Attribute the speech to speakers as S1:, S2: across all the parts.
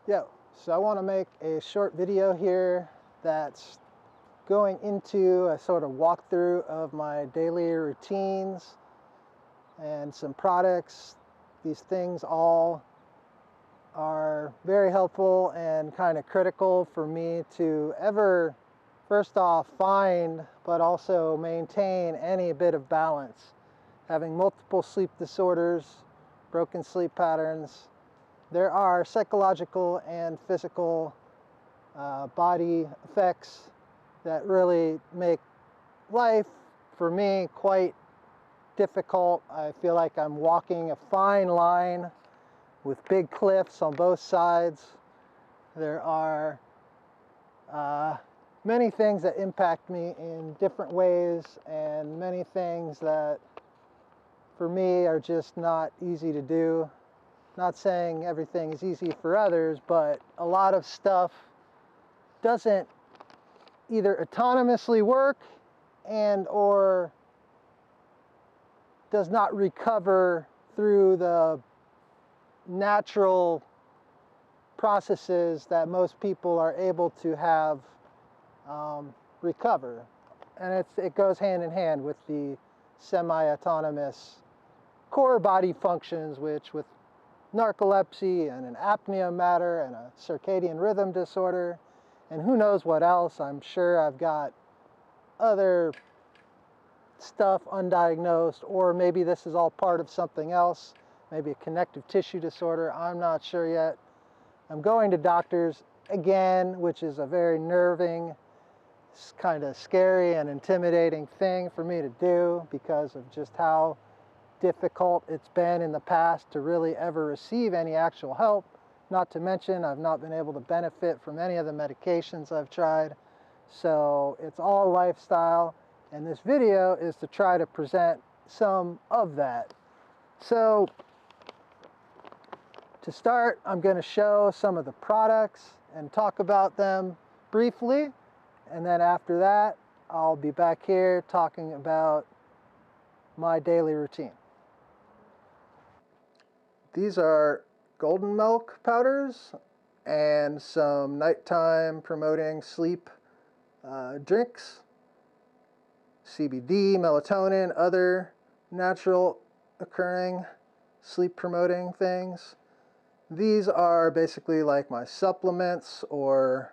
S1: Yo, so I want to make a short video here that's going into a sort of walkthrough of my daily routines and some products. These things all are very helpful and kind of critical for me to ever, first off, find but also maintain any bit of balance. Having multiple sleep disorders, broken sleep patterns, there are psychological and physical body effects that really make life for me quite difficult. I feel like I'm walking a fine line with big cliffs on both sides. There are many things that impact me in different ways, and many things that for me are just not easy to do. Not saying everything is easy for others, but a lot of stuff doesn't either autonomously work and or does not recover through the natural processes that most people are able to have recover. And it goes hand in hand with the semi-autonomous core body functions, which with narcolepsy and an apnea matter and a circadian rhythm disorder and who knows what else. I'm sure I've got other stuff undiagnosed, or maybe this is all part of something else, maybe a connective tissue disorder. I'm not sure yet. I'm going to doctors again, which is a very nerving, kind of scary and intimidating thing for me to do because of just how difficult it's been in the past to really ever receive any actual help. Not to mention, I've not been able to benefit from any of the medications I've tried. So it's all lifestyle, and this video is to try to present some of that. So to start, I'm going to show some of the products and talk about them briefly, and then after that, I'll be back here talking about my daily routine. These are golden milk powders and some nighttime promoting sleep drinks. CBD, melatonin, other natural occurring sleep promoting things. These are basically like my supplements or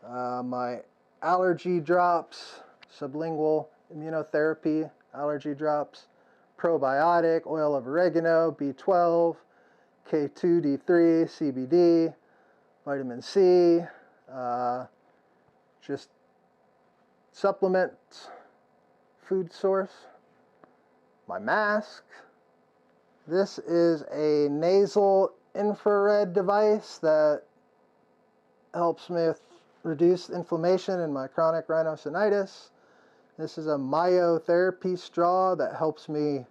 S1: my allergy drops, sublingual immunotherapy allergy drops, probiotic, oil of oregano, B12, K2, D3, CBD, vitamin C, just supplement food source. My mask. This is a nasal infrared device that helps me reduce inflammation in my chronic rhinosinusitis. This is a myotherapy straw that helps me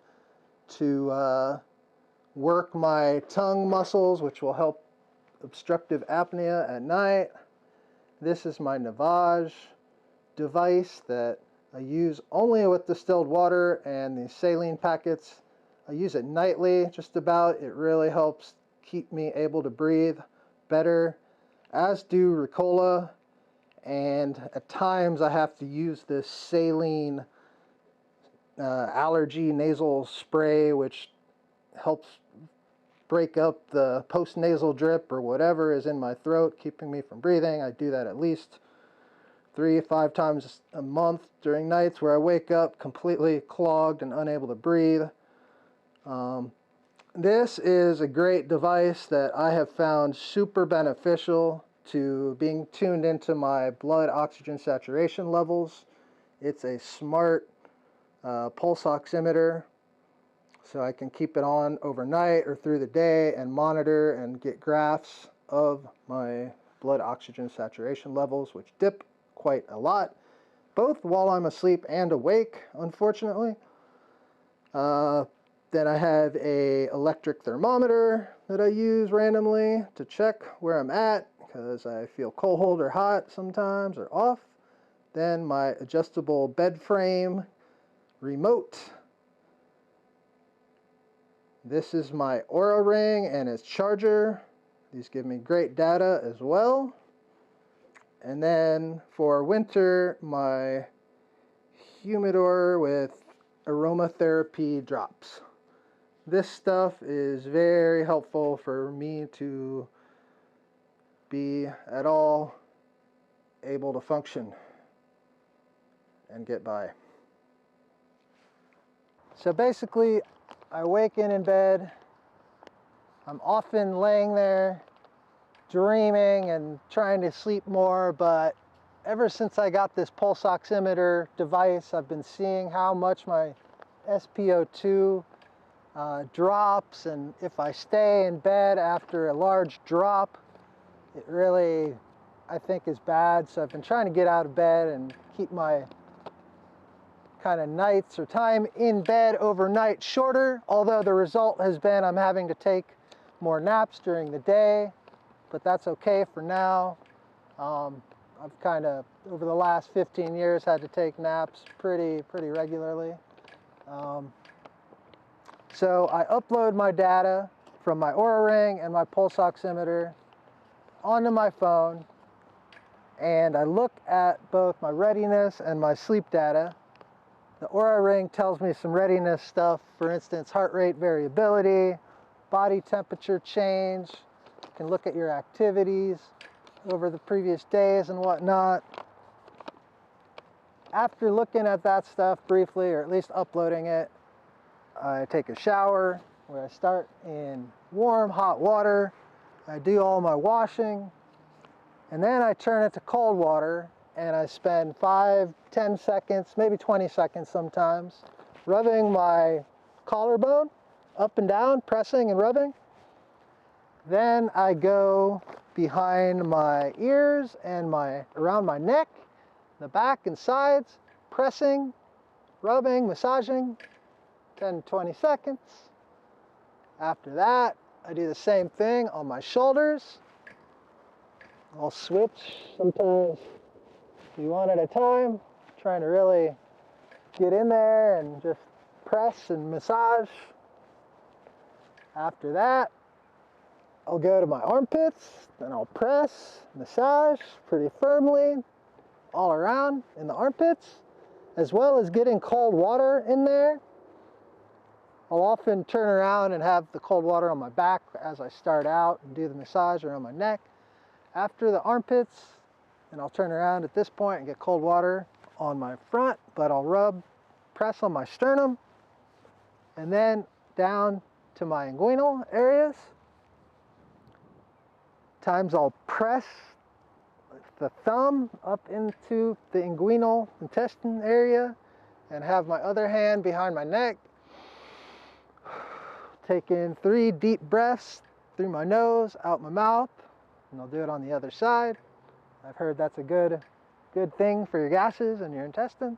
S1: to work my tongue muscles, which will help obstructive apnea at night. This is my Navage device that I use only with distilled water and the saline packets. I use it nightly, just about. It really helps keep me able to breathe better, as do Ricola. And at times I have to use this saline allergy nasal spray, which helps break up the post-nasal drip or whatever is in my throat, keeping me from breathing. I do that at least 3-5 times a month during nights where I wake up completely clogged and unable to breathe. This is a great device that I have found super beneficial to being tuned into my blood oxygen saturation levels. It's a smart pulse oximeter, so I can keep it on overnight or through the day and monitor and get graphs of my blood oxygen saturation levels, which dip quite a lot, both while I'm asleep and awake, unfortunately. Then I have a electric thermometer that I use randomly to check where I'm at because I feel cold or hot sometimes or off. Then my adjustable bed frame remote. This is my Oura Ring and its charger. These give me great data as well. And then for winter, my humidor with aromatherapy drops. This stuff is very helpful for me to be at all able to function and get by. So basically, I wake in bed. I'm often laying there dreaming and trying to sleep more, but ever since I got this pulse oximeter device, I've been seeing how much my SpO2 drops, and if I stay in bed after a large drop, it really, I think, is bad. So I've been trying to get out of bed and keep my kind of nights or time in bed overnight shorter, although the result has been I'm having to take more naps during the day, but that's okay for now. I've kind of, over the last 15 years, had to take naps pretty regularly. So I upload my data from my Oura Ring and my pulse oximeter onto my phone, and I look at both my readiness and my sleep data. The Oura Ring tells me some readiness stuff, for instance, heart rate variability, body temperature change. You can look at your activities over the previous days and whatnot. After looking at that stuff briefly, or at least uploading it, I take a shower where I start in warm, hot water. I do all my washing, and then I turn it to cold water, and I spend 5, 10 seconds, maybe 20 seconds sometimes, rubbing my collarbone up and down, pressing and rubbing. Then I go behind my ears and around my neck, the back and sides, pressing, rubbing, massaging, 10, 20 seconds. After that, I do the same thing on my shoulders. I'll switch sometimes, do one at a time, trying to really get in there and just press and massage. After that, I'll go to my armpits, then I'll press, massage pretty firmly all around in the armpits, as well as getting cold water in there. I'll often turn around and have the cold water on my back as I start out and do the massage around my neck. After the armpits, and I'll turn around at this point and get cold water on my front, but I'll press on my sternum, and then down to my inguinal areas. Times I'll press the thumb up into the inguinal intestine area and have my other hand behind my neck. Take in 3 deep breaths through my nose, out my mouth, and I'll do it on the other side. I've heard that's a good thing for your gases and your intestine.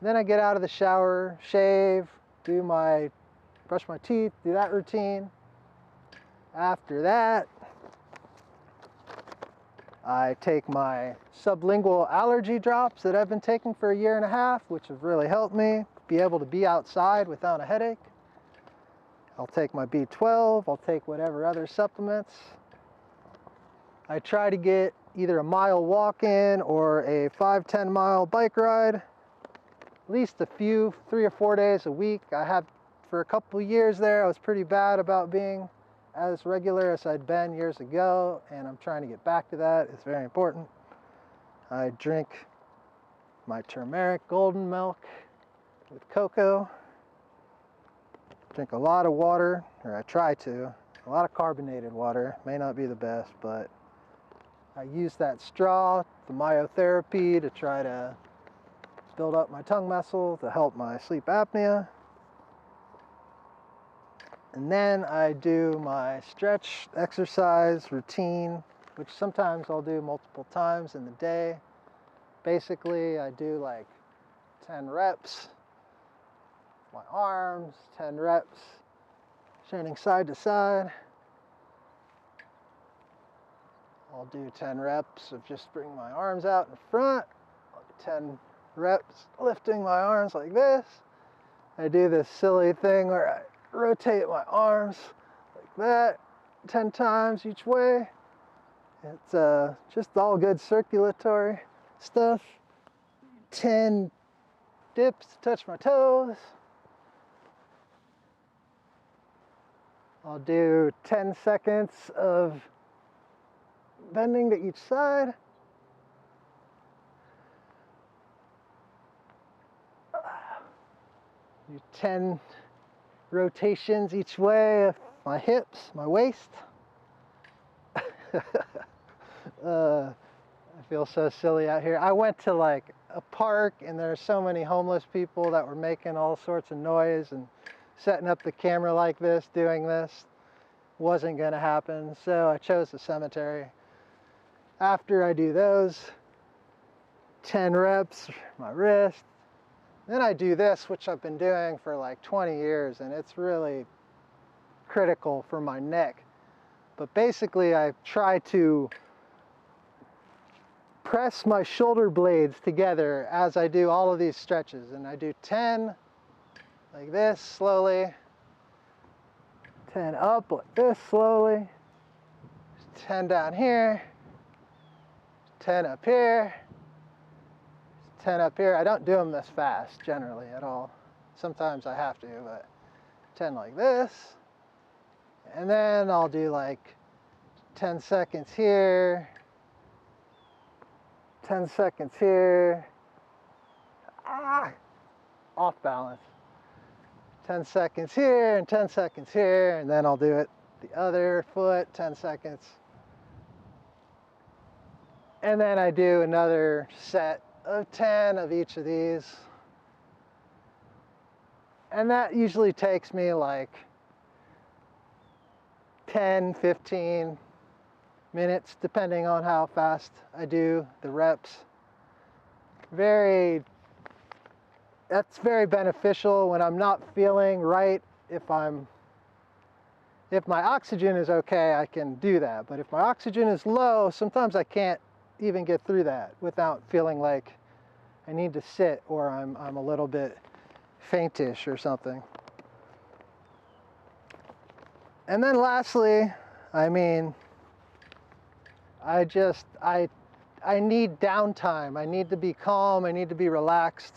S1: Then I get out of the shower, shave, brush my teeth, do that routine. After that, I take my sublingual allergy drops that I've been taking for 1.5 years, which have really helped me be able to be outside without a headache. I'll take my B12, I'll take whatever other supplements. I try to get either a mile walk in or a 5-10 mile bike ride, at least a few, 3 or 4 days a week. I had for a couple years there, I was pretty bad about being as regular as I'd been years ago, and I'm trying to get back to that. It's very important. I drink my turmeric golden milk with cocoa. Drink a lot of water, or I try to. A lot of carbonated water. May not be the best, but I use that straw, the myotherapy, to try to build up my tongue muscle to help my sleep apnea. And then I do my stretch exercise routine, which sometimes I'll do multiple times in the day. Basically, I do like 10 reps, my arms, 10 reps, turning side to side. I'll do 10 reps of just bringing my arms out in front, 10 reps lifting my arms like this. I do this silly thing where I rotate my arms like that, 10 times each way. It's just all good circulatory stuff. 10 dips to touch my toes. I'll do 10 seconds of bending to each side. Do 10 rotations each way of my hips, my waist. I feel so silly out here. I went to like a park and there's so many homeless people that were making all sorts of noise, and setting up the camera like this, doing this, wasn't gonna happen. So I chose the cemetery. After I do those 10 reps, my wrist, then I do this, which I've been doing for like 20 years, and it's really critical for my neck. But basically I try to press my shoulder blades together as I do all of these stretches, and I do 10 like this slowly, 10 up like this slowly, 10 down here, 10 up here, 10 up here. I don't do them this fast generally at all. Sometimes I have to, but 10 like this. And then I'll do like 10 seconds here, 10 seconds here. Off balance. 10 seconds here and 10 seconds here, and then I'll do it the other foot, 10 seconds. And then I do another set of 10 of each of these. And that usually takes me like 10, 15 minutes, depending on how fast I do the reps. That's very beneficial when I'm not feeling right. If my oxygen is okay, I can do that. But if my oxygen is low, sometimes I can't even get through that without feeling like I need to sit, or I'm a little bit faintish or something. And then lastly, I mean, I need downtime. I need to be calm. I need to be relaxed.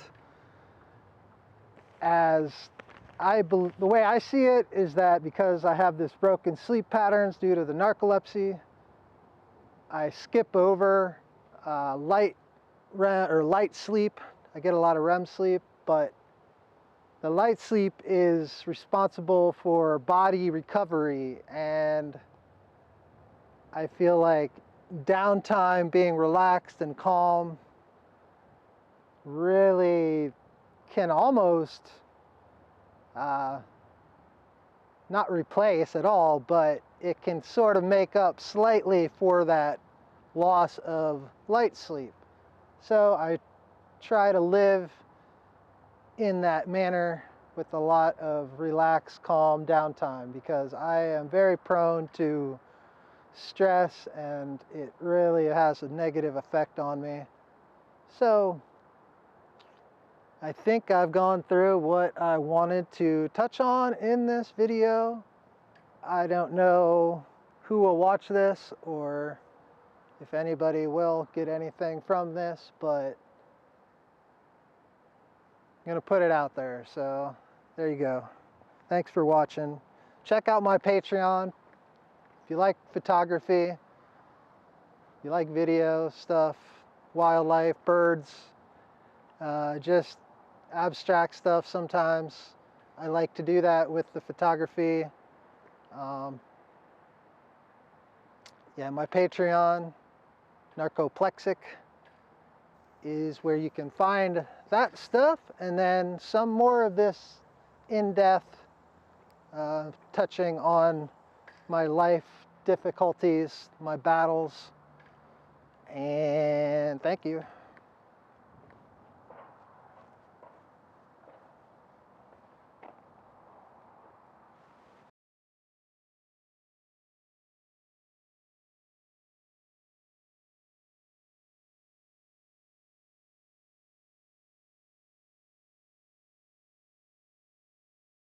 S1: The way I see it is that because I have this broken sleep patterns due to the narcolepsy, I skip over light sleep. I get a lot of REM sleep, but the light sleep is responsible for body recovery, and I feel like downtime, being relaxed and calm, really can almost not replace at all, but it can sort of make up slightly for that loss of light sleep. So I try to live in that manner with a lot of relaxed, calm downtime, because I am very prone to stress and it really has a negative effect on me. So I think I've gone through what I wanted to touch on in this video. I don't know who will watch this or if anybody will get anything from this, but I'm going to put it out there. So there you go. Thanks for watching. Check out my Patreon. If you like photography, you like video stuff, wildlife, birds, just abstract stuff sometimes. I like to do that with the photography. Yeah, my Patreon, Narcoplexic, is where you can find that stuff, and then some more of this in-depth, touching on my life difficulties, my battles, and thank you.